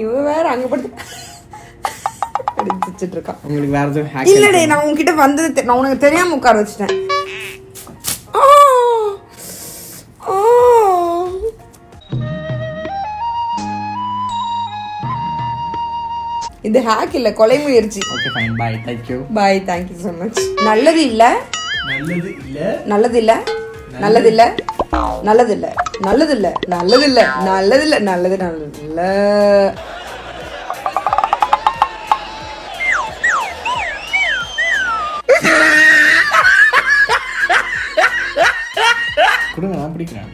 இவன் வேற அங்க படுத்து அடிச்சிட்டு இருக்கான். உங்களுக்கு வேற எதுவும் ஹேக் இல்லடே, நான் உன்கிட்ட வந்தது நான் உனக்கு தெரியாம உட்கார வச்சிட்டேன். இது ஹேக் இல்ல, கொலை முயற்சி. Okay fine, bye, thank you. Bye, thank you so much. நல்லது இல்ல, நல்லது இல்ல, நல்லது இல்ல, நல்லது இல்ல, நல்லது இல்ல, நல்லது இல்ல, நல்லது இல்ல, நல்லது இல்ல, நல்லது நல்லது இல்ல. குடுங்க, நான் பிடிக்கிறேன்.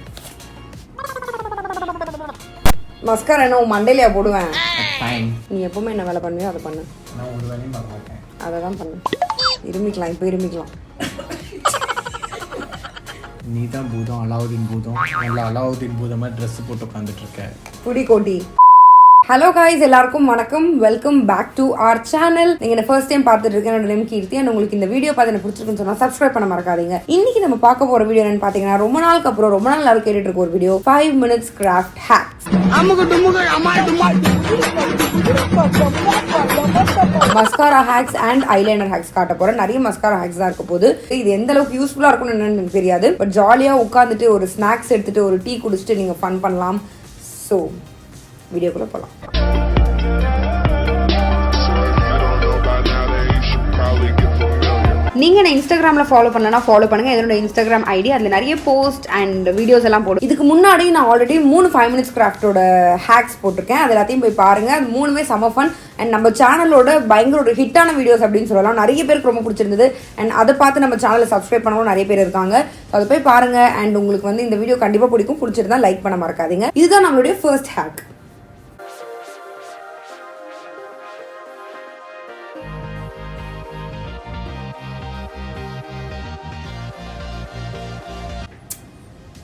மஸ்காரா என்ன உன் மண்டையிலயா போடுவேன்? ஃபைன். நீ எப்பவுமே என்ன வேலை பண்ணுவியோ அதை பண்ணு. நான் ஒரு வேலையும் பார்க்க மாட்டேன். அதை தான் பண்ணு. இருமிக்கலாம், இப்போ இருமிக்கலாம். நீ தான் பூதம், அலாவுதீன் பூதம். நல்லா அலாவுதீன் பூதமாக ட்ரெஸ் போட்டு உட்காந்துட்டு இருக்க. புடி கோட்டி. ஹலோ காய்ஸ், எல்லாருக்கும் வணக்கம். Welcome back to our channel. நீங்க ஃபர்ஸ்ட் டைம் பார்த்துட்டு இருக்கேன். என்னோட நேம் கீர்த்தி. அண்ட் உங்களுக்கு இந்த வீடியோ பார்த்து எனக்கு பிடிச்சிருக்குன்னு சொன்னா சப்ஸ்கிரைப் பண்ண மறக்காதீங்க. இன்னைக்கு நம்ம பார்க்க போற வீடியோ என்னன்னு பாத்தீங்கன்னா, ரொம்ப நாளுக்கு அப்புறம் ரொம்ப நாள் எல்லாரும் கேட்டுட்டு இருக்க ஒரு video, 5 minutes craft hacks. Mascara hacks and eyeliner hacks காட்ட போறேன். நிறைய மஸ்காரா ஹேக்ஸ் தான் இருக்க போது. இது எந்த அளவுக்கு யூஸ்ஃபுல்லா இருக்கும்னு என்னன்னு எனக்கு தெரியாது. பட் ஜாலியா உட்காந்துட்டு ஒரு ஸ்நாக்ஸ் எடுத்துட்டு ஒரு டீ குடிச்சிட்டு நீங்க ஃபன் பண்ணலாம். ஸோ வீடியோக்குள்ள போகலாம். நீங்க என்ன இன்ஸ்டாகிராம்ல ஃபாலோ பண்ணலனா ஃபாலோ பண்ணுங்க. என்னோட இன்ஸ்டாகிராம் ஐடி, அதுல நிறைய போஸ்ட் அண்ட் வீடியோஸ் எல்லாம் போடும். இதுக்கு முன்னாடி நான் ஆல்ரெடி 3 5 minutes கிராஃப்டோட ஹேக்ஸ் போட்டிருக்கேன். அது எல்லாத்தையும் போய் பாருங்க. அது 3மே செம ஃபன். அண்ட் நம்ம சேனலோட பயங்கர ஒரு ஹிட்டான வீடியோஸ் அப்படின்னு சொல்லலாம். நிறைய பேருக்கு ரொம்ப பிடிச்சிருந்தது. அண்ட் அதை பார்த்து நம்ம சேனலை சப்ஸ்கிரைப் பண்ணவும் நிறைய பேர் இருக்காங்க. அதை போய் பாருங்க. அண்ட் உங்களுக்கு வந்து இந்த வீடியோ கண்டிப்பா பிடிக்கும். பிடிச்சிருந்தா லைக் பண்ண மறக்காதீங்க. இதுதான் நம்மளுடைய first hack.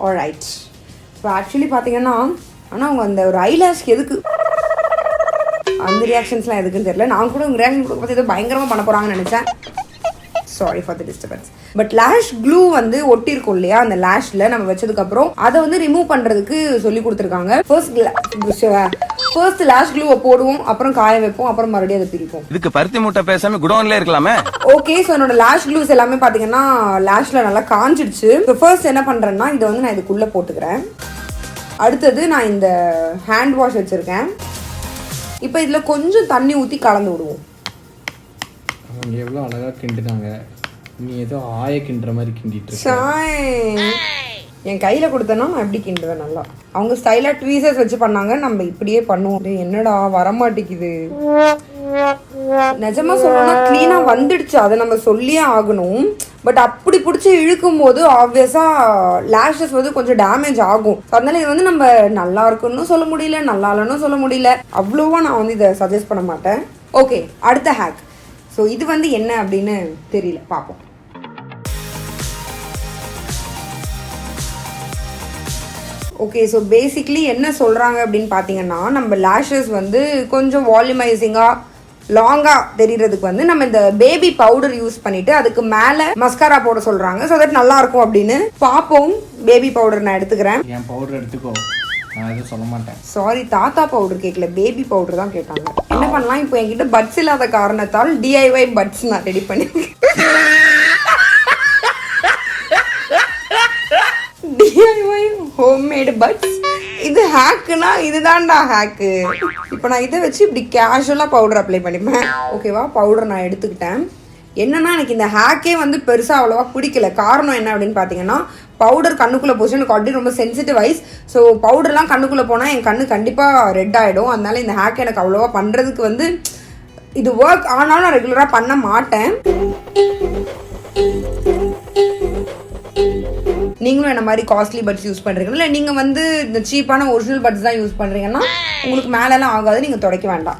Alright. So actually பார்த்தீங்கன்னா, ஆனால் அவங்க அந்த ஒரு ஐலாஷ்க்கு எதுக்கு அந்த ரியாக்ஷன்ஸ்லாம் எதுக்குன்னு தெரியல. நான் கூட உங்கள் ரியாக்ஷன் கொடுக்க பார்த்து ஏதோ பயங்கரமாக பண்ண போகிறாங்கன்னு நினச்சேன். Sorry for the disturbance. But lash glue வந்து ஒட்டி இருக்கும் இல்லையா, அந்த லேஷ்ல நம்ம வச்சதுக்கப்புறம் அதை வந்து ரிமூவ் பண்ணுறதுக்கு சொல்லி கொடுத்துருக்காங்க. ஃபர்ஸ்ட் லேஷ் க்ளூவை போடுவோம், அப்புறம் காய வைப்போம், அப்புறம் மறுபடியும் அதை பிரிப்போம். இதுக்கு பருத்தி மூட்டை பேசாம குடோன்ல இருக்கலாமே. ஓகே, ஸோ என்னோட லேஷ் க்ளூஸ் எல்லாமே பார்த்தீங்கன்னா லேஷ்ல நல்லா காஞ்சிடுச்சு. ஸோ ஃபர்ஸ்ட் என்ன பண்ணுறேன்னா, இதை வந்து நான் இதுக்குள்ளே போட்டுக்கிறேன். அடுத்தது நான் இந்த ஹேண்ட் வாஷ் வச்சுருக்கேன். இப்போ இதில் கொஞ்சம் தண்ணி ஊற்றி கலந்து விடுவோம். அவங்க எவ்வளோ அழகாக கிண்டுனாங்க. நீ ஏதோ ஆய கிண்டுற மாதிரி கிண்டிட்டு இருக்க. என் கையில் கொடுத்தேன்னா நான் எப்படி கிண்டுவேன் நல்லா. அவங்க ஸ்டைலாக ட்வீசர்ஸ் வச்சு பண்ணாங்க, நம்ம இப்படியே பண்ணுவோம். என்னடா வரமாட்டேங்குது. நிஜமா சொல்லணும்னா க்ளீனாக வந்துடுச்சு, அதை நம்ம சொல்லியே ஆகணும். பட் அப்படி பிடிச்சி இழுக்கும் போது ஆப்வியஸாக லேஷஸ் வந்து கொஞ்சம் டேமேஜ் ஆகும். அதனால இது வந்து நம்ம நல்லா இருக்குன்னு சொல்ல முடியல, நல்லா இல்லைன்னு சொல்ல முடியல. அவ்வளோவா நான் வந்து இதை சஜஸ்ட் பண்ண மாட்டேன். ஓகே, அடுத்த ஹேக். ஸோ இது வந்து என்ன அப்படின்னு தெரியல, பார்ப்போம். ஓகே, ஸோ பேசிக்லி என்ன சொல்கிறாங்க அப்படின்னு பார்த்தீங்கன்னா, நம்ம லேஷஸ் வந்து கொஞ்சம் வால்யூமைசிங்காக லாங்காக தெரிகிறதுக்கு வந்து நம்ம இந்த பேபி பவுடர் யூஸ் பண்ணிவிட்டு அதுக்கு மேலே மஸ்காரா போட சொல்கிறாங்க. ஸோ தட் நல்லாயிருக்கும் அப்படின்னு பார்ப்போம். பேபி பவுடர் நான் எடுத்துக்கிறேன். என் பவுடர் எடுத்துக்கோ, நான் எதுவும் சொல்ல மாட்டேன். சாரி, தாத்தா பவுடர் கேட்கல, பேபி பவுடர் தான் கேட்டாங்க. என்ன பண்ணலாம், இப்போ என்கிட்ட பட்ஸ் இல்லாத காரணத்தால் DIY பட்ஸ் நான் ரெடி பண்ணிருக்கேன். DIY homemade buds. இது ஹேக்குனா இதுதான்டா ஹேக்கு. இப்போ நான் இதை வச்சு இப்படி கேஷுவலாக பவுடர் அப்ளை பண்ணிப்பேன். ஓகேவா, பவுடர் நான் எடுத்துக்கிட்டேன். என்னன்னா, எனக்கு இந்த ஹேக்கே வந்து பெருசாக அவ்வளோவா பிடிக்கல. காரணம் என்ன அப்படின்னு பார்த்தீங்கன்னா, பவுடர் கண்ணுக்குள்ளே போச்சு. எனக்கு ஆல்ரெடி ரொம்ப சென்சிட்டிவ் ஐஸ். ஸோ பவுடர்லாம் கண்ணுக்குள்ளே போனால் என் கண்ணு கண்டிப்பாக ரெட் ஆகிடும். அதனால இந்த ஹேக் எனக்கு அவ்வளோவா பண்ணுறதுக்கு வந்து இது ஒர்க் ஆனாலும் நான் ரெகுலராக பண்ண மாட்டேன். நீங்களும் என்ன மாதிரி காஸ்ட்லி பட்ஸ் யூஸ் பண்ணுறீங்களா, இல்லை நீங்கள் வந்து இந்த சீப்பான ஒரிஜினல் பட்ஸ் தான் யூஸ் பண்ணுறீங்கன்னா உங்களுக்கு மேலெல்லாம் ஆகாது, நீங்கள் துடைக்க வேண்டாம்.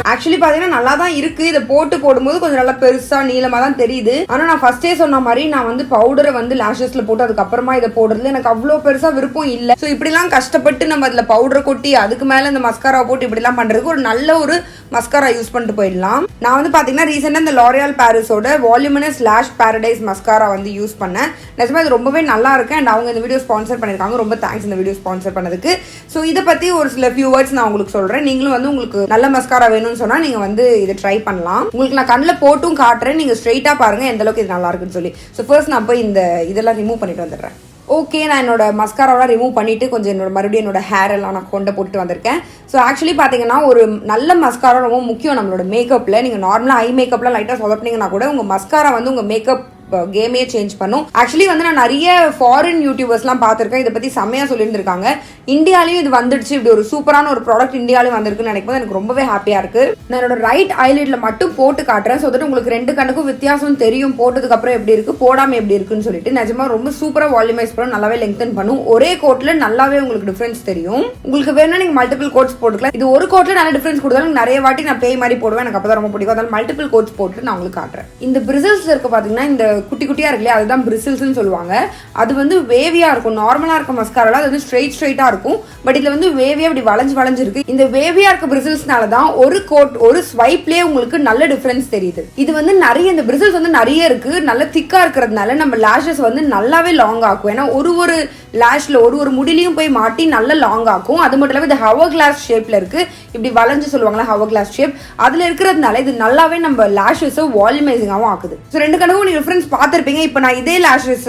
ஆக்சுவலி பாத்தீங்கன்னா நல்லா தான் இருக்கு. இதை போடும்போது கொஞ்சம் நல்லா பெருசா நீளமா தான் தெரியுது. ஆனா நான் ஃபர்ஸ்டே சொன்ன மாதிரி நான் வந்து பவுடரை வந்து லேஷஸ்ல போட்டு அதுக்கப்புறமா இதை போடுறதுல எனக்கு அவ்வளவு பெருசா விருப்பம் இல்ல. சோ இப்படி எல்லாம் கஷ்டப்பட்டு நம்ம அதுல பவுடரை கொட்டி அதுக்கு மேல இந்த மஸ்காரா போட்டு இப்படி எல்லாம் பண்றதுக்கு ஒரு நல்ல ஒரு மஸ்காரா யூஸ் பண்ணிட்டு போயிடலாம். நான் வந்து பாத்தீங்கன்னா ரீசெண்டா இந்த L'Oreal Parisோட வால்யூமினஸ் லாஷ் பாரடைஸ் மஸ்காரா வந்து யூஸ் பண்ணேன். நிஜமா இது ரொம்பவே நல்லா இருக்கு. அண்ட் அவங்க இந்த வீடியோ ஸ்பான்சர் பண்ணிருக்காங்க. ரொம்ப தேங்க்ஸ் இந்த வீடியோ ஸ்பான்சர் பண்ணதுக்கு. ஸோ இதை பத்தி ஒரு சில ஃபியூ வேர்ட்ஸ் நான் உங்களுக்கு சொல்றேன். நீங்களும் வந்து உங்களுக்கு நல்ல மஸ்காரா வேணும்னு சொன்னா நீங்க வந்து இதை ட்ரை பண்ணலாம். உங்களுக்கு நான் கண்ணில் போட்டும் காட்டுறேன். நீங்க ஸ்ட்ரெயிட்டா பாருங்க எந்த அளவுக்கு இது நல்லா இருக்குன்னு சொல்லி. ஸோ ஃபர்ஸ்ட் நான் போய் இந்த இதெல்லாம் ரிமூவ் பண்ணிட்டு வந்துடுறேன். ஓகே, நான் என்னோட மஸ்காராவெலாம் ரிமூவ் பண்ணிட்டு கொஞ்சம் மறுபடியும் என்னோட ஹேர் எல்லாம் நான் கொண்டு போட்டு வந்திருக்கேன். ஸோ ஆக்சுவலி பார்த்தீங்கன்னா ஒரு நல்ல மஸ்காரா ரொம்ப முக்கியம் நம்மளோட மேக்கப்பில். நீங்கள் நார்மலாக ஐ மேக்கப்லாம் லைட்டாக சொதப்பினீங்கன்னா கூட உங்கள் மஸ்காரா வந்து உங்கள் மேக்கப் கேமே சேஞ்ச் பண்ணும். ஆக்சுவலி வந்து நான் நிறைய ஃபாரின் யூடியூபர்ஸ்லாம் பார்த்துருக்கேன். இதை பற்றி செம்மையாக சொல்லியிருந்திருக்காங்க. இந்தியாலையும் இது வந்துடுச்சு, இப்படி ஒரு சூப்பரான ஒரு ப்ராடக்ட் இந்தியாலையும் வந்திருக்குன்னு நினைக்கும் போது எனக்கு ரொம்பவே ஹாப்பியாக இருக்கு. நான் என்னோட ரைட் ஐலிட்ல மட்டும் போட்டு காட்டுறேன். ஸோ தட் உங்களுக்கு ரெண்டு கண்ணுக்கும் வித்தியாசம் தெரியும். போட்டதுக்கு அப்புறம் எப்படி இருக்கு, போடாம எப்படி இருக்குன்னு சொல்லிட்டு. நிஜமா ரொம்ப சூப்பராக வால்யூமைஸ் பண்ணும், நல்லாவே லெங்தன் பண்ணும். ஒரே கோட்ல நல்லாவே உங்களுக்கு டிஃபரன்ஸ் தெரியும். உங்களுக்கு வேணா நீங்க மல்டிபிள் கோட்ஸ் போட்டுக்கலாம். இது ஒரு கோட்ல நல்ல டிஃபரன்ஸ் கொடுத்தாலும் நிறைய வாட்டி நான் பேய் மாதிரி போடுவேன். எனக்கு அப்பதான் ரொம்ப பிடிக்கும். அதனால மல்டிபிள் கோட்ஸ் போட்டு நான் உங்களுக்கு காட்டுறேன். இந்த பிரிசல்ஸ் இருக்க பாத்தீங்கன்னா இந்த குட்டி குட்டியா இருக்கு இல்லையா, அதுதான் பிரிசில்ஸ்னு சொல்லுவாங்க. அது வந்து வேவியா இருக்கும். நார்மலா இருக்க மஸ்காரால அது வந்து ஸ்ட்ரெயிட்டா இருக்கும். பட் இதுல வந்து வேவியா இப்படி வளைஞ்சு இருக்கு. இந்த வேவியா இருக்க பிரிசில்ஸ்னால தான் ஒரு கோட் ஒரு ஸ்வைப்லயே உங்களுக்கு நல்ல டிஃபரன்ஸ் தெரியுது. இது வந்து நிறைய இந்த பிரிசில்ஸ் வந்து நிறைய இருக்கு. நல்ல திக்கா இருக்கிறதுனால நம்ம லேஷஸ் வந்து நல்லாவே லாங் ஆக்கும். ஏன்னா ஒரு லேஷ்ல ஒரு முடிலையும் போய் மாட்டி நல்ல லாங் ஆக்கும். அது மட்டும் இல்லாம இது ஹவர் கிளாஸ் ஷேப்ல இருக்கு. இப்படி வளைஞ்சு சொல்லுவாங்களா ஹவர் கிளாஸ் ஷேப், அதுல இருக்கிறதுனால இது நல்லாவே நம்ம லேஷஸ் வால்யூமைசிங்காவும் ஆக்குது. ஸோ ரெண்டு கணக்கும் நீங்க டிஃபரன்ஸ் பார்த்திருப்பீங்க. இப்போ நான் இதே லேஷஸ்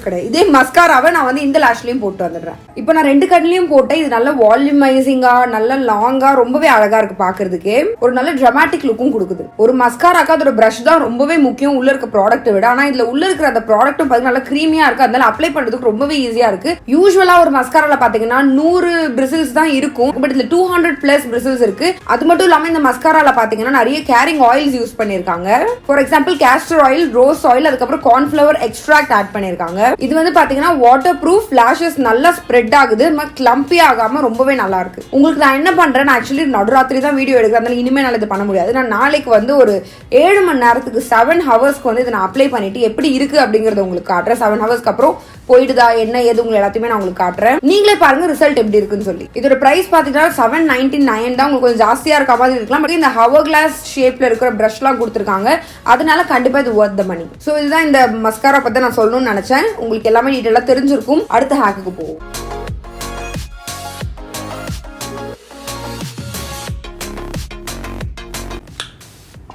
கிடையாது, இதே மஸ்காராவை நான் வந்து இந்த லேஷ்லயும் போட்டு வந்துடுறேன். இப்போ நான் ரெண்டு கண்ணிலையும் போட்டேன். இது நல்ல வால்யூமைசிங்கா நல்ல லாங்கா ரொம்பவே அழகா இருக்கு பாக்குறதுக்கு. ஒரு நல்ல டிராமாட்டிக் லுக்கும் கொடுக்குது. ஒரு மஸ்காராக்கு அதோட பிரஷ் தான் ரொம்பவே முக்கியம் உள்ள இருக்க ப்ராடக்ட்டை விட. ஆனா இதுல உள்ள இருக்கிற அந்த ப்ராடக்ட்டும் பாத்தீங்கன்னா நல்லா கிரீமியா இருக்கு. அதனால அப்ளை பண்றதுக்கு ரொம்பவே ஈஸியா இருக்கு. யூஸ்வலா ஒரு மஸ்காரால பாத்தீங்கன்னா 100 பிரிசில்ஸ் தான் இருக்கும். பட் இதுல 200+ பிரிசில்ஸ் இருக்கு. அது மட்டும் இல்லாம இந்த மஸ்காரால பாத்தீங்கன்னா நிறைய கேரிங் ஆயில்ஸ் யூஸ் பண்ணிருக்காங்க. For example castor oil, rose oil, அதுக்கப்புறம் கார்ன்ஃபிளவர் எக்ஸ்ட்ராக்ட் ஆட் பண்ணிருக்காங்க. இது வந்து பாத்தீங்கன்னா வாட்டர் ப்ரூஃப், லேஷஸ் நல்லா ஸ்ப்ரெட் ஆகுது, கிளம்பி ஆகாம ரொம்பவே நல்லா இருக்கு. உங்களுக்கு நான் என்ன பண்றேன், ஆக்சுவலி நடுராத்திரி தான் வீடியோ எடுக்கிறதுனால இனிமே நான் இது பண்ண முடியாது. நான் நாளைக்கு வந்து ஒரு 7 மணி நேரத்துக்கு 7 ஹவர்ஸ்க்கு வந்து இதை நான் அப்ளை பண்ணிட்டு எப்படி இருக்கு அப்படிங்கறத உங்களுக்கு காட்டுறேன். 7 ஹவர்ஸ்க்கு அப்புறம் போயிடுதா என்ன ஏது உங்களுக்கு எல்லாத்தையுமே நான் உங்களுக்கு காட்டுறேன். நீங்களே பாருங்க ரிசல்ட் எப்படி இருக்குன்னு சொல்லி. இதோட பிரைஸ் பாத்தீங்கன்னா 799 தான். உங்களுக்கு கொஞ்சம் ஜாஸ்தியா இருக்க மாதிரி இருக்கலாம். பட் இந்த ஹவர் கிளாஸ் ஷேப்ல இருக்கிற பிரஷ் எல்லாம் கொடுத்துருக்காங்க. அதனால கண்டிப்பா இது வொர்த் த மணி. சோ இதுதான் இந்த மஸ்காரா பத்தி நான் சொல்லணும்னு நினைச்சேன். உங்களுக்கு எல்லாமே டீடைலா தெரிஞ்சிருக்கும். அடுத்த ஹேக்குக்கு போவோம்.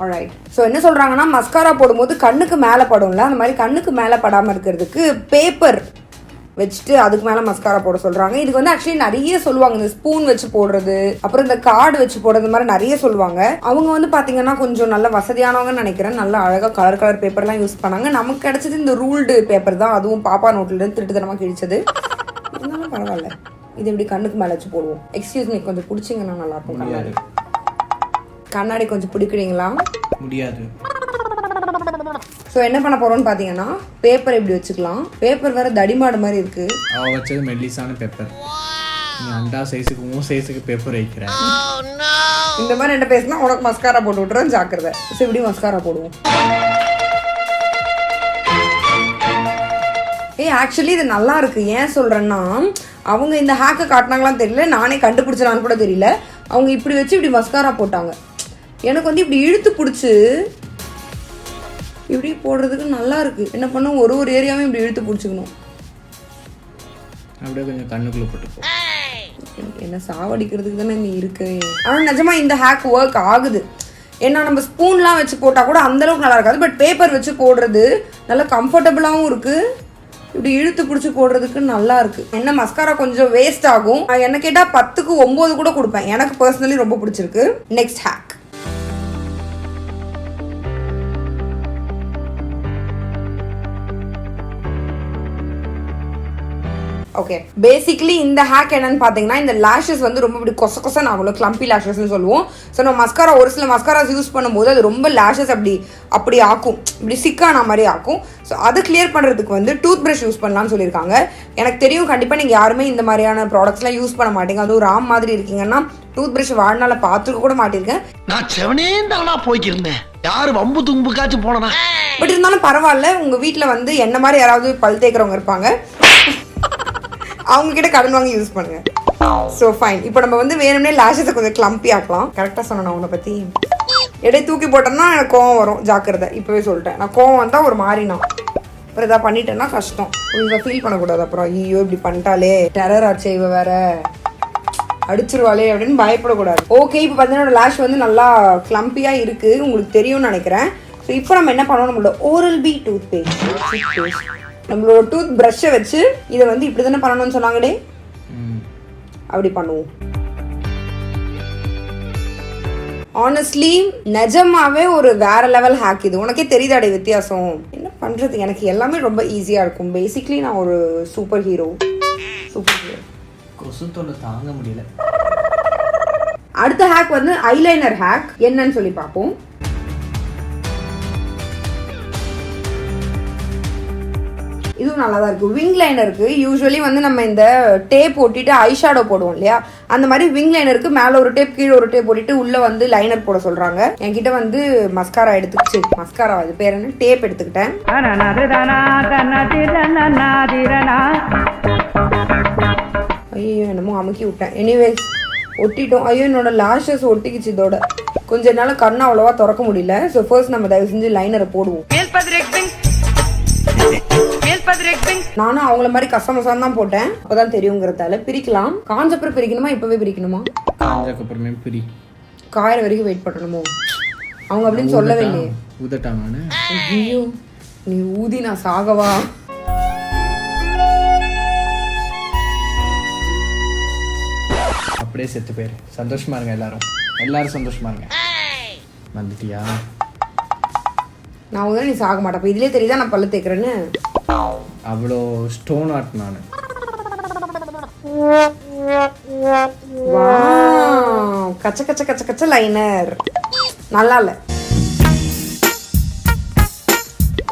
ஆல்ரைட். ஸோ என்ன சொல்றாங்கன்னா மஸ்காரா போடும்போது கண்ணுக்கு மேலே படும்ல, அந்த மாதிரி கண்ணுக்கு மேலே படாமல் இருக்கிறதுக்கு பேப்பர் வச்சுட்டு அதுக்கு மேலே மஸ்காரா போட சொல்றாங்க. இதுக்கு வந்து ஆக்சுவலி நிறைய சொல்லுவாங்க. இந்த ஸ்பூன் வச்சு போடுறது, அப்புறம் இந்த கார்டு வச்சு போடுறது மாதிரி நிறைய சொல்லுவாங்க. அவங்க வந்து பார்த்தீங்கன்னா கொஞ்சம் நல்ல வசதியானவங்கன்னு நினைக்கிறேன். நல்லா அழகாக கலர் பேப்பர்லாம் யூஸ் பண்ணாங்க. நமக்கு கிடைச்சது இந்த ரூல்டு பேப்பர் தான். அதுவும் பாப்பா நோட்லேருந்து திருட்டுத்தனமாக கிழிச்சது. இருந்தாலும் பரவாயில்ல. இது இப்படி கண்ணுக்கு மேலே வச்சு போடுவோம். எக்ஸ்கியூஸ் மீ, கொஞ்சம் பிடிச்சிங்கன்னா நல்லா இருக்கும். கண்ணாடி கொஞ்சம் பிடிக்கிறீங்களா? முடியாது. ஸோ என்ன பண்ண போறோம்னு பார்த்தீங்கன்னா பேப்பர் இப்படி வச்சுக்கலாம். பேப்பர் வேற தடிமாடு மாதிரி இருக்கு. அவ வச்சது மெல்லிசான பேப்பர். நீ அண்டா சைஸுக்கு மூணு சைஸுக்கு பேப்பர் வைக்கிற. இந்த மாதிரி என்ன பேசினா உனக்கு மஸ்காரா போட்டு விட்டுறேன், ஜாக்கிரதை. ஸோ இப்படி மஸ்காரா போடுவோம். ஆக்சுவலி இது நல்லா இருக்கு. ஏன் சொல்றேன்னா அவங்க இந்த ஹேக்கை காட்டினாங்களான்னு தெரியல, நானே கண்டுபிடிச்சலான்னு கூட தெரியல. அவங்க இப்படி வச்சு இப்படி மஸ்காரா போட்டாங்க. எனக்கு வந்து இப்படி இழுத்து பிடிச்சி இப்படி போடுறதுக்கு நல்லா இருக்கு. என்ன பண்ணும், ஒரு ஏரியாவும் இப்படி இழுத்து பிடிச்சிக்கணும். அப்படியே கொஞ்சம் கண்ணுக்குள்ள போட்டுப்போம். என்ன சாவடிக்கிறதுக்கு தானே நீ இருக்கு. ஆனால் நிஜமா இந்த ஹேக் ஒர்க் ஆகுது. ஏன்னா நம்ம ஸ்பூன்லாம் வச்சு போட்டால் கூட அந்த அளவுக்கு நல்லா இருக்காது. பட் பேப்பர் வச்சு போடுறது நல்லா கம்ஃபர்டபுளாகவும் இருக்கு. இப்படி இழுத்து பிடிச்சி போடுறதுக்கு நல்லா இருக்கு. என்ன மஸ்காரா கொஞ்சம் வேஸ்ட் ஆகும். என்ன கேட்டால் 10க்கு 9 கூட கொடுப்பேன். எனக்கு பர்சனலி ரொம்ப பிடிச்சிருக்கு. Next hack. ஓகே, பேசிக்கலி இந்த ஹேக் என்னன்னு பாத்தீங்கன்னா, இந்த லேஷஸ் வந்து ரொம்ப இப்படி கொச கொசன்னு ஆகும், கிளம்பி லேஷஸ்ன்னு சொல்லுவோம். ஸோ நம்ம மஸ்காரா, ஒரு சில மஸ்காராஸ் யூஸ் பண்ணும்போது அது ரொம்ப லேஷஸ் அப்படி ஆக்கும், இப்படி சிக்கான மாதிரி ஆக்கும். ஸோ அதை கிளியர் பண்ணுறதுக்கு வந்து டூத் ப்ரஷ் யூஸ் பண்ணலாம்னு சொல்லியிருக்காங்க. எனக்கு தெரியும் கண்டிப்பாக நீங்கள் யாருமே இந்த மாதிரியான ப்ராடக்ட்ஸ்லாம் யூஸ் பண்ண மாட்டீங்க. அதுவும் ராம் மாதிரி இருக்கீங்கன்னா டூத் ப்ரஷ் வாழ்நாள பார்த்துக்க கூட மாட்டிருக்கேன். நான் செவனே தானா போய்க்கிருந்தேன், யாரு வம்பு தும்புக்காச்சும் போனா. பட் இருந்தாலும் பரவாயில்ல, உங்கள் வீட்டில் வந்து என்ன மாதிரி யாராவது பல் தேய்க்கிறவங்க இருப்பாங்க, அவங்க கிட்ட கடன் வாங்கி யூஸ் பண்ணுங்க. So fine. இப்போ நம்ம வந்து வேணும்னே லேஷஸை கொஞ்சம் கிளம்பி ஆக்கலாம். கரெக்டாக சொன்னேன் உன்னை பற்றி. இடையே தூக்கி போட்டோம்னா எனக்கு கோவம் வரும், ஜாக்கிரதை. இப்போவே சொல்லிட்டேன், நான் கோவம் வந்தால் ஒரு மாறினா அப்புறம் இதாக பண்ணிட்டேன்னா கஷ்டம். கொஞ்சம் ஃபீல் பண்ணக்கூடாது. அப்புறம் ஐயோ இப்படி பண்ணிட்டாலே டெரர் ஆச்சு, இவ வேற அடிச்சிருவாளே அப்படின்னு பயப்படக்கூடாது. ஓகே, இப்போ பார்த்தீங்கன்னா லேஷ் வந்து நல்லா கிளம்பியாக இருக்குது, உங்களுக்கு தெரியும்னு நினைக்கிறேன். ஸோ இப்போ நம்ம என்ன பண்ணணும், நம்மளோட ஓரல் பி டூத் பேஸ்ட், நம்மளோட டூத் ப்ரஷ்ஷை வச்சு இதை வந்து இப்படி தானே பண்ணணும்னு சொன்னாங்கடே, அப்படி பண்ணுவோம். ஆனஸ்ட்லி நிஜமாவே ஒரு வேற லெவல் ஹேக் இது. உனக்கே தெரியுதாடே வித்தியாசம். என்ன பண்றது, எனக்கு எல்லாமே ரொம்ப ஈஸியா இருக்கும். பேசிக்லி நான் ஒரு சூப்பர் ஹீரோ. கொசு தொல்லை தாங்க முடியல. அடுத்த ஹேக் வந்து ஐலைனர் ஹேக். என்னன்னு சொல்லி பார்ப்போம். இதுவும் நல்லா தான் இருக்குது. விங் லைனருக்கு யூஸ்வலி வந்து நம்ம இந்த டேப் ஒட்டிட்டு ஐ ஷேடோ போடுவோம் இல்லையா, அந்த மாதிரி விங் லைனருக்கு மேலே ஒரு டேப் கீழே ஒரு டேப் போட்டுட்டு உள்ளே வந்து லைனர் போட சொல்கிறாங்க. என்கிட்ட வந்து மஸ்காரா எடுத்துக்கிச்சு, மஸ்காரா அது பேர் என்ன, டேப் எடுத்துக்கிட்டேன். ஐயோ என்னமோ அமுக்கி விட்டேன். எனிவேஸ் ஒட்டிட்டோம். ஐயோ என்னோட லேஷஸ் ஒட்டிக்கிச்சு இதோட. கொஞ்ச நாள் கண்ணை அவ்வளோவா திறக்க முடியல. ஸோ ஃபர்ஸ்ட் நம்ம தயவு செஞ்சு லைனரை போடுவோம். நானும் அவங்கள மாதிரி கஷ்டமசான் தான் போட்டேன், அப்பதான் தெரியுங்கிறதால. பிரிக்கலாம். காஞ்சப்பறம் பிரிக்கணுமா, இப்பவே பிரிக்கணுமா? காஞ்சக்கப்புறமே பிரி. காயிற வரைக்கும் வெயிட் பண்ணணுமோ? அவங்க அப்படின்னு சொல்லவே இல்லையே. ஊதட்டாங்க. ஐயோ நீ ஊதி நான் சாகவா? அப்படியே செத்து போயிரு. சந்தோஷமா இருங்க எல்லாரும் சந்தோஷமா இருங்க. வந்துட்டியா? நான் உங்க நீ சாக மாட்டேன். அப்ப இதுலயே தெரியுதா நான் பல்ல தேய்க்கிறேன்னு. அவ்வளோ ஸ்டோன் ஆர்ட் நான். கச்ச கச்ச கச்ச கச்ச லைனர் நல்லா இல்ல.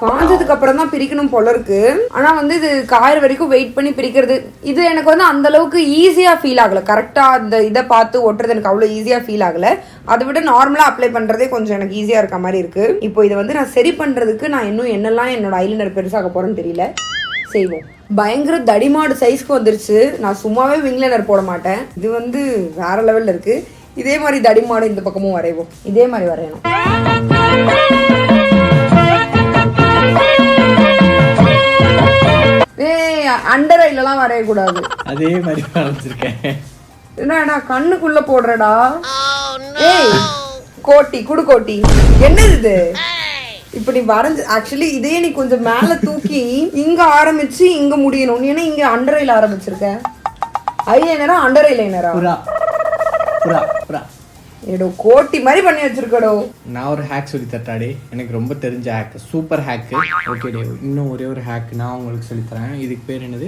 காஞ்சதுக்கு அப்புறம் தான் பிரிக்கணும் போல இருக்கு. ஆனா வந்து இது காயிற வரைக்கும் வெயிட் பண்ணி பிரிக்கிறது, இது எனக்கு வந்து அந்த அளவுக்கு ஈஸியா ஃபீல் ஆகல. கரெக்டா அந்த இதை பார்த்து ஒட்டுறது எனக்கு அவ்வளவு ஈஸியா ஃபீல் ஆகல. அதை விட நார்மலா அப்ளை பண்றதே கொஞ்சம் எனக்கு ஈஸியா இருக்க மாதிரி இருக்கு. இப்போ இதை வந்து நான் சரி பண்றதுக்கு நான் இன்னும் என்னெல்லாம் என்னோட ஐலைனர் பெருசாக போறேன்னு தெரியல. செய்வோம். பயங்கர தடிமாடு சைஸ்க்கு வந்துருச்சு. நான் சும்மாவே விங் லைனர் போட மாட்டேன், இது வந்து வேற லெவல்ல இருக்கு. இதே மாதிரி தடிமாடு இந்த பக்கமும் வரைவோம். இதே மாதிரி வரையணும். அண்டர் ஐலாம் வரையக்கூடாது. அதே மாதிரி வரைஞ்சிருக்கேன். என்னடா கண்ணுக்குள்ள போடுறடா? ஏய் கோட்டி குடு கோட்டி, என்னது இது? இப்ப நீ வரைஞ்சு ஆக்சுவலி இதே நீ கொஞ்சம் மேல தூக்கி இங்க ஆரம்பிச்சு இங்க முடியணும். நீ என்ன இங்க அண்டர் ஐல ஆரம்பிச்சிருக்க? ஐலைனரா அண்டர் ஐலைனரா? ஏடோ கோட்டி மாதிரி பண்ணி வச்சிருக்கடோ. நான் ஒரு ஹேக் சொல்லி தட்டாடே, எனக்கு ரொம்ப தெரிஞ்ச ஹேக், சூப்பர் ஹேக். ஓகே டே, இன்னும் ஒரே ஒரு ஹேக் நான் உங்களுக்கு சொல்லித்தரேன். இதுக்கு பேர் என்னது?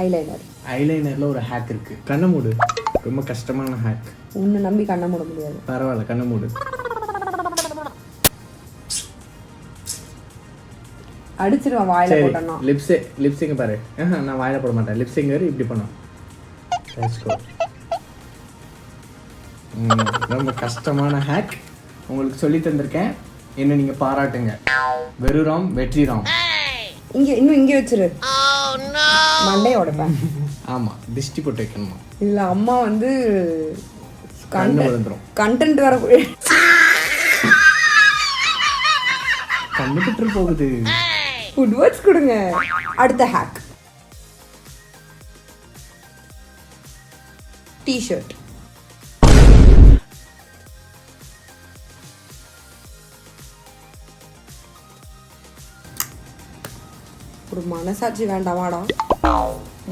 ஐலைனர். ஐலைனர்ல ஒரு ஹேக் இருக்கு. கண்ணை மூடு. ரொம்ப கஷ்டமான ஹேக். உன்னை நம்பி கண்ணை மூட முடியாது. பரவாயில்ல, கண்ணை மூடு. அடிச்சிருவேன் வாயில போட்டேன்னா. லிப்ஸிங் பாரு. நான் வாயில போட மாட்டேன். லிப்ஸிங் இப்படி பண்ணும். ரொம்ப கஷ்டமான ஹேக் உங்களுக்கு சொல்லி தந்திருக்கேன். என்ன நீங்க பாராட்டுங்க. வெறுராம் வெற்றிராம். இங்க இன்னும் இங்க வச்சிரு. மண்டைய உடைப்பேன். ஆமா, திஷ்டி போட்டு வைக்கணுமா? இல்ல அம்மா வந்து கண்டென்ட் வர கண்ணு பற்று போகுது. ஃபுட் வேர்ட்ஸ் கொடுங்க. அடுத்த ஹேக் டி-ஷர்ட். ஒரு மனசாட்சி வேண்டாமாடா?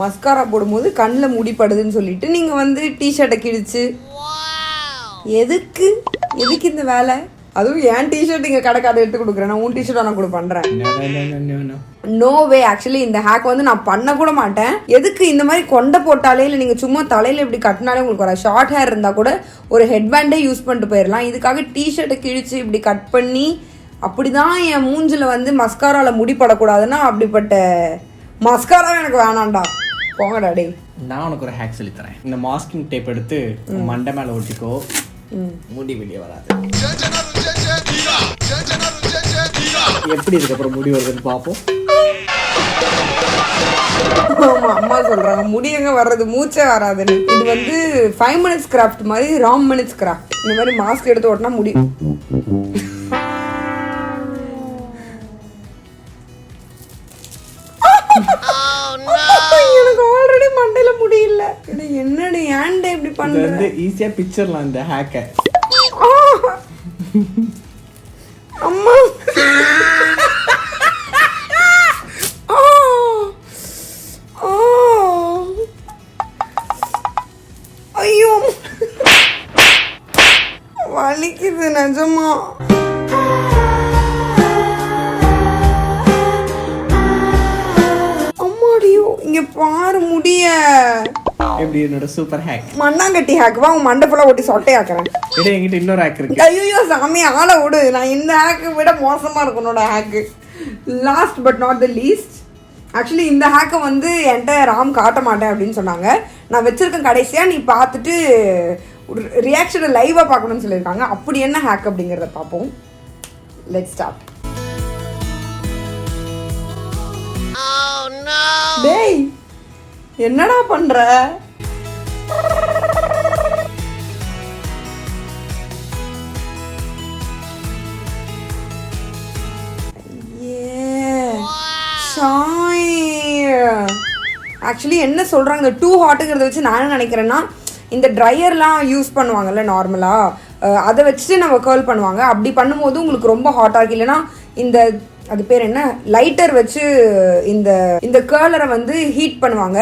மஸ்காரா போடும்போது கண்ணில் முடிப்படுதுன்னு சொல்லிட்டு நீங்க வந்து டி-ஷர்ட்டை கிழிச்சு எதுக்கு இந்த வேலை? அதுவும் என் டிஷர்ட் இங்க கடைக்காத எடுத்து கொடுக்குறேன். நான் உன் டிஷர்ட் நான் கூட பண்றேன். No way. ஆக்சுவலி இந்த ஹேக் வந்து நான் பண்ண கூட மாட்டேன். எதுக்கு இந்த மாதிரி கொண்டை போட்டாலே இல்லை நீங்கள் சும்மா தலையில் இப்படி கட்டினாலே உங்களுக்கு ஒரு ஷார்ட் ஹேர் இருந்தால் கூட ஒரு ஹெட்பேண்டே யூஸ் பண்ணிட்டு போயிடலாம். இதுக்காக டிஷர்ட்டை கிழிச்சு இப்படி கட் பண்ணி அப்படிதான் என் மூஞ்சில் வந்து மஸ்காராவில் முடிப்படக்கூடாதுன்னா அப்படிப்பட்ட மஸ்காராவே எனக்கு வேணாண்டா. போங்கடா டே. நான் உனக்கு ஒரு ஹேக் சொல்லி தரேன். இந்த மாஸ்கிங் டேப் எடுத்து மண்டை மேலே ஒட்டிக்கோ, முடி வெளியே வராது. எப்படி இதுக்கப்புறம் முடி வருதுன்னு பார்ப்போம். அம்மா சொல்றாங்க முடி எங்க வர்றது, மூச்சே வராதுன்னு. இது வந்து 5 minutes கிராஃப்ட் மாதிரி, ராம் மினிட்ஸ் கிராஃப்ட். இந்த மாதிரி மாஸ்க் எடுத்து ஓட்டினா முடி எனக்கு ஆல்ரெடி மண்டையில முடியல. என்னடி ஏன்டா இப்படி பண்றது? ஈஸியா பிக்சர்லாம் இந்த ஹேக்க. அம்மா ஐயோ வலிக்குது நிஜமா. அம்மாடியோ இங்க பாரு முடிய. எப்படி என்னோட சூப்பர் ஹேக், மண்ணாங்கட்டி ஹேக். வா உன் மண்டை ஃபுல்லா ஒட்டி சொட்டையாக்குறேன். என்கிட்ட இன்னொரு ஹேக் இருக்கு. ஐயோ சாமி ஆளை விடு. நான் இந்த ஹேக்கை விட மோசமா இருக்கும் என்னோட hack. Last but not the least. Actually இந்த ஹேக்கை வந்து என்கிட்ட ராம் காட்ட மாட்டேன் அப்படின்னு சொன்னாங்க. நான் வச்சிருக்கேன் கடைசியாக, நீ பார்த்துட்டு ரியாக்ஷனை லைவாக பார்க்கணும்னு சொல்லியிருக்காங்க. அப்படி என்ன ஹேக் அப்படிங்கிறத பார்ப்போம். Let's start. டேய் என்னடா பண்ற? ஆக்சுவலி என்ன சொல்கிறாங்க, இந்த 2 ஹாட்டுங்கிறத வச்சு நான் என்ன நினைக்கிறேன்னா, இந்த ட்ரையர்லாம் யூஸ் பண்ணுவாங்கல்ல நார்மலாக, அதை வச்சுட்டு நம்ம கேர்ள் பண்ணுவாங்க. அப்படி பண்ணும்போது உங்களுக்கு ரொம்ப ஹாட்டாக இருக்கு. இல்லைன்னா இந்த அது பேர் என்ன, லைட்டர் வச்சு இந்த இந்த கேர்லரை வந்து ஹீட் பண்ணுவாங்க.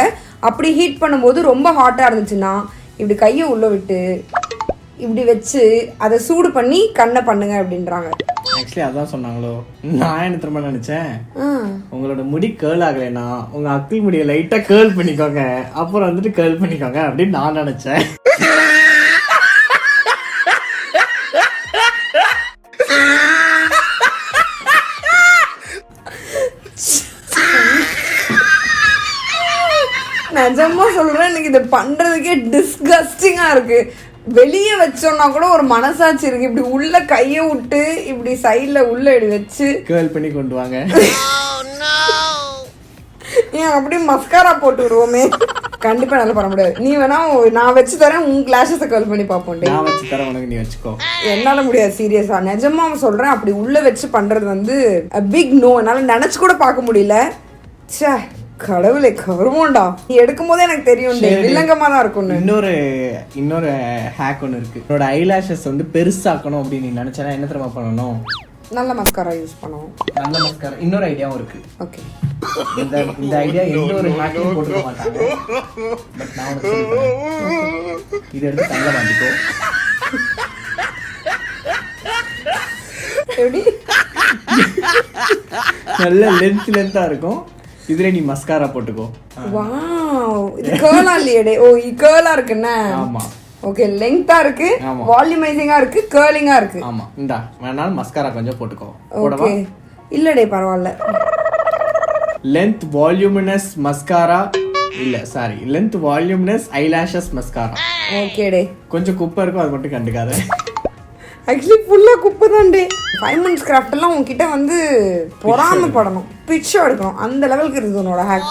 அப்படி ஹீட் பண்ணும்போது ரொம்ப ஹாட்டாக இருந்துச்சுன்னா இப்படி கையை உள்ளே விட்டு இப்படி வச்சு அதை சூடு பண்ணி கண்ணை பண்ணுங்க அப்படின்றாங்க. ஆக்சுவலி அதான் சொன்னாங்களோ. நான் என்ன திரும்ப நினைச்சேன், உங்களோட முடி கேர்ள் ஆகலைன்னா உங்க அக்கிள் முடியை லைட்டா கேர்ள் பண்ணிக்கோங்க, அப்புறம் வந்துட்டு கேர்ள் பண்ணிக்கோங்க அப்படின்னு நான் நினைச்சேன். நிஜமா சொல்றேன், எனக்கு இதை பண்றதுக்கே டிஸ்கஸ்டிங்கா இருக்கு. வெளியே வச்சோம்னா கூட ஒரு மனசாட்சி இருக்கு. இப்படி உள்ள கையை விட்டு இப்படி சைட்ல உள்ள இப்படி வச்சு கேர்ள் பண்ணி கொண்டு வாங்க. ஏன் அப்படியே மஸ்காரா போட்டு விடுவோமே. கண்டிப்பா நல்லா பண்ண முடியாது. நீ வேணா நான் வச்சு தரேன், உன் கிளாஸஸை கேர்ள் பண்ணி பார்ப்போம். நான் வச்சு தரேன், உனக்கு நீ வச்சுக்கோ. என்னால முடியாது சீரியஸா, நிஜமா சொல்றேன். அப்படி உள்ள வச்சு பண்றது வந்து பிக் நோ. என்னால நினைச்சு கூட பார்க்க முடியல. சே கடவுளே கருமோண்டா. நீ எடுக்கும் போதே எனக்கு தெரியும் வில்லங்கமா தான் இருக்கும். இன்னொரு ஹேக் ஒன்று இருக்கு. என்னோட ஐலாஷஸ் வந்து பெருசாக்கணும் அப்படின்னு நீ நினைச்சா என்ன தெரியுமா பண்ணணும்? நல்ல மஸ்காரா யூஸ் பண்ணுவோம். நல்ல மஸ்காரா. இன்னொரு ஐடியாவும் இருக்கு. ஓகே, இந்த ஐடியா எந்த ஒரு ஹேக்கையும் போட்டுக்க மாட்டாங்க. பட் நான் உனக்கு சொல்றேன், இதை எடுத்து கண்ணில் மாட்டிக்கோ. எப்படி நல்ல லென்த்தா இருக்கும். இதுல நீ மஸ்காரா போட்டுக்கோ. வாவ், இது கேர்லா இல்லையே? ஓ இது கேர்லா இருக்குன்னா. ஆமா ஓகே, லெங்தா இருக்கு, வால்யூமைசிங்கா இருக்கு, கர்லிங்கா இருக்கு. ஆமா, இந்தா வேணாலும் மஸ்காரா கொஞ்சம் போட்டுக்கோ. ஓகே, இல்லடே பரவாயில்ல. லென்த் வால்யூமினஸ் மஸ்காரா இல்ல sorry, length voluminous eyelashes mascara. ஓகேடே, கொஞ்சம் குப்பை இருக்கும், அது மட்டும் கண்டுக்காத. ஆக்சுவலி ஃபுல்லா குப்பை தான்டே. 5 minutes கிராஃப்ட் எல்லாம் உங்ககிட்ட வந்து பொறாமப்படணும், பிக்சர் எடுக்கணும், அந்த லெவலுக்கு இருக்குது உன்னோட ஹேக்.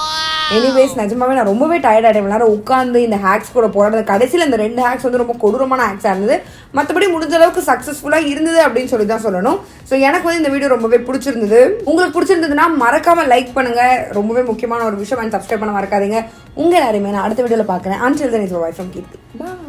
எனிவேஸ் நிஜமாவே நான் ரொம்பவே டயர்ட் ஆகிட்டேன். நேரம் உட்காந்து இந்த ஹேக்ஸ் கூட போராடுறது. கடைசியில் இந்த 2 ஹேக்ஸ் வந்து ரொம்ப கொடூரமான ஹேக்ஸாக இருந்தது. மற்றபடி முடிஞ்ச அளவுக்கு சக்ஸஸ்ஃபுல்லாக இருந்தது அப்படின்னு சொல்லி தான் சொல்லணும். ஸோ எனக்கு வந்து இந்த வீடியோ ரொம்பவே பிடிச்சிருந்தது. உங்களுக்கு பிடிச்சிருந்ததுன்னா மறக்காம லைக் பண்ணுங்க. ரொம்பவே முக்கியமான ஒரு விஷயம், அண்ட் சப்ஸ்கிரைப் பண்ண மறக்காதீங்க. உங்கள் எல்லாருமே நான் அடுத்த வீடியோவில் பார்க்குறேன். Until then, it's bye from Keerthi. Bye.